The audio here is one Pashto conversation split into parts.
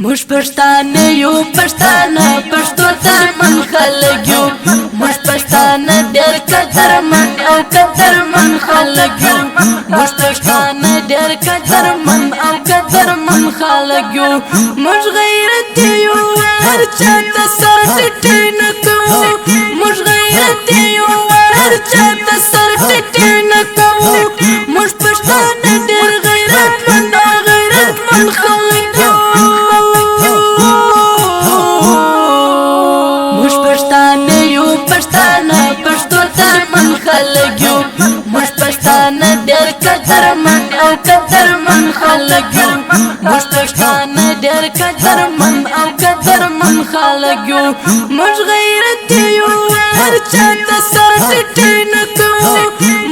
مش پښتانه یو پښتانه پښتو ترمن خلک یو مش پښتانه ډېر قدرمن او قدرمن خلک یو مش پښتانه ډېر قدرمن او قدرمن خلک یو مش غیرت یو هر چا ته سر ټیټ نه کوو مش غیرت یو هر چا ته سر ټیټ نه کوو مش پښتانه ډېر غیرتمن خلک یو پښتو ترمن خلک یو مش پښتانه ډېر قدرمن او قدرمن خلک یو مش پښتانه ډېر قدرمن او قدرمن خلک یو مش غیرت یو هر چا ته سر ټیټ نه کوو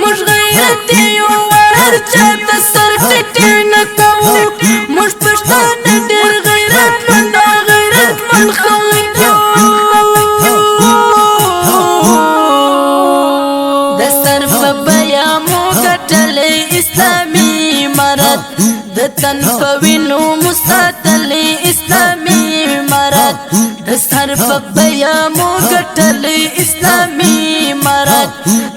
مش غیرت یو هر چا ته سر ټیټ نه کوو مش پښتانه ډېر غیرتمن خلک یو اسلامی امارت د تن په وینو مستطلې اسلامی امارت د سر په بیا مو ګټلې اسلامی امارت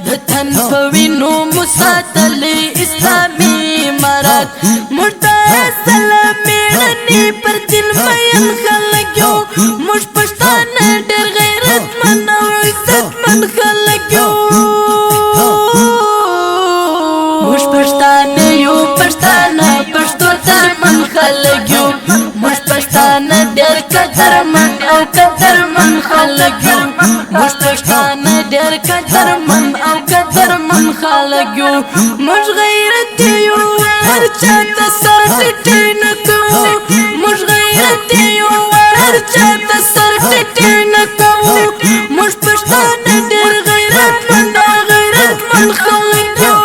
د تن په وینو مستطلې اسلامی امارت مرتضی سلامي نني پر دل مین خلک یو مش پښتانه ډېر غیرتمن او عزتمن خلک یو پښتانه یو پښتانه پښتو ترمن خلک یو مش پښتانه ډېر قدرمن او قدرمن خلک یو مش پښتانه ډېر قدرمن او قدرمن خلک یو مش غیرت یو هر چا ته سر ټیټ نه کوو مش غیرت یو هر چا ته سر ټیټ نه کوو مش پښتانه ډېر غیرتمن خلک یو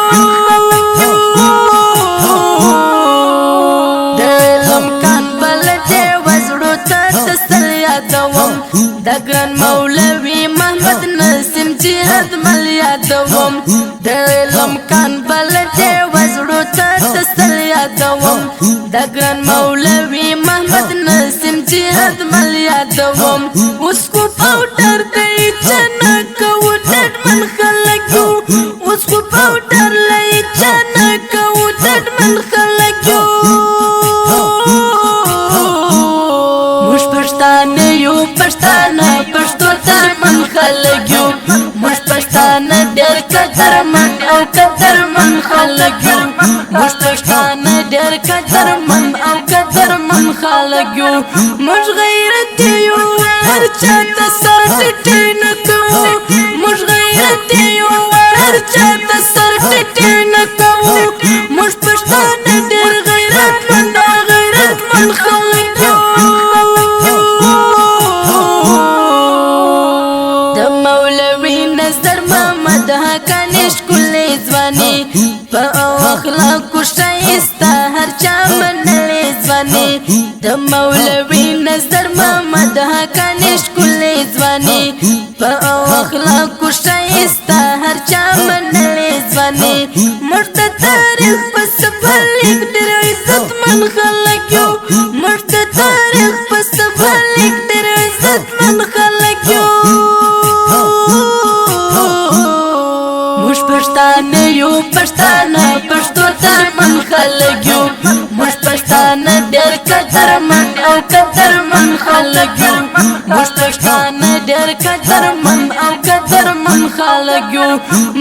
دګن مولوی محمد نسیم جهاد مل یادوم د علم کان بلده وزړو ته تسل یادوم دګن مولوی محمد نسیم جهاد مل یادوم اوس کو پاوډر دی چنه کو ډډمن خلک یو اوس کو پاوډر لای چنه کو ډډمن خلک یو مش پښتانه یو پښتانه پښتو ترمن خلک یو مش پښتانه ډېر قدرمن او قدرمن خلک یو مش پښتانه ډېر قدرمن او قدرمن خلک یو مش غیرت یو هر چا ته سر ټیټ نه کوو مش غیرت یو هر چا ته سر ټیټ نه کوو مش پښتانه ډېر غیرتمن خلک یو په اخلاقو ښایسته هر چا منلې ځواني د مولوي نظر محمد حقاني ښکلې ځواني په اخلاقو ښایسته هر چا منلې ځواني موږ د تاریخ په سفر لیک ډېر عزتمن خلک یو موږ د تاریخ په سفر لیک ډېر عزتمن خلک یو مش پښتانه یو پښتانه پښتو ترمن خلک یو مش پښتانه ډېر قدرمن او قدرمن خلک یو مش پښتانه ډېر قدرمن او قدرمن خلک یو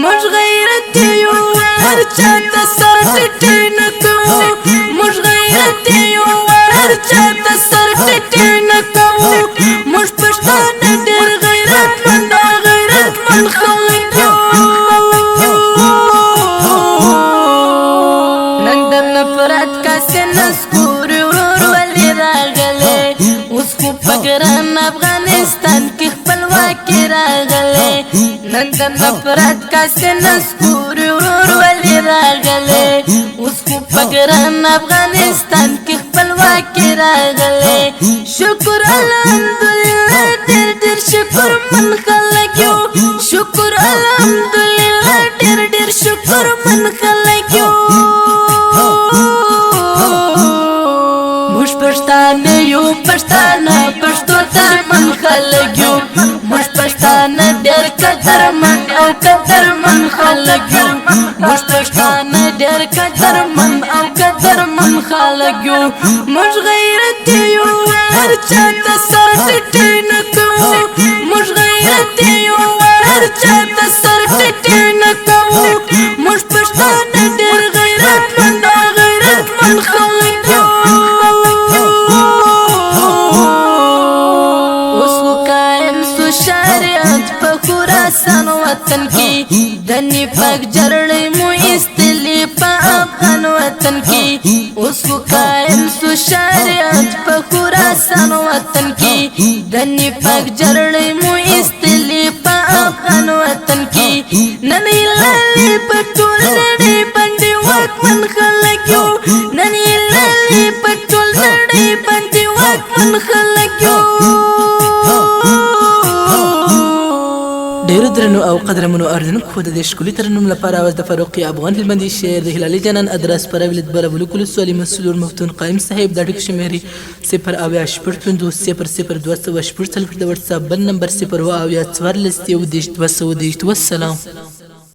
مش غیرت یو هر چا ته سر ټیټ نه کوو مش غیرت یو هر چا ته سر ټیټ نه کوو مش پښتانه ډېر غیرتمن خلک یو نفرت کا سنسکور ورور ولی راغلے اس کو پگران افغانستان کی خپلواکی راغلے نند نفرت کا سنسکور ورور ولی راغلے اس کو پگران افغانستان کی خپلواکی راغلے شکر الحمدللہ ډېر ډېر شکر من خلک یو شکر الحمدللہ ډېر ډېر شکر من خلک یو مش پښتانه یو پښتانه پښتو ترمن خلک یو موږ پښتانه ډېر قدرمن او قدرمن خلک یو موږ پښتانه ډېر قدرمن او قدرمن خلک یو موږ غیرت یو هر چا ته سر ټیټ نه کوو موږ غیرت یو هر چا ته سر ټیټ نه کوو موږ پښتانه ډېر غیرتمن او غیرتمن خلک یو اوس قائم سو شریعت په خراسان وطن کې د نفاق جرړې مو ایستلې په افغان وطن کې اوس قائم سو شریعت په خراسان وطن کې د نفاق جرړې مو ایستلې په افغان وطن کې نن لالي په ټول نړۍ باندې واکمن خلک یو نن لالي په ټول نړۍ باندې واکمن خلک یو ډېر درنو او قدرمنو اردوونکو د دې ښکلي ترنم لپاره اواز د فاروقي افغان هلمندي شعر د هلالي جانان ادرس پر ولید بل بلوک ولسوالي مسلور مفتون قائم صاحب د ډک شمیري 0 اویا شپږ 00 200 د واتساپ بل نمبر 0 اویا 14 200 والسلام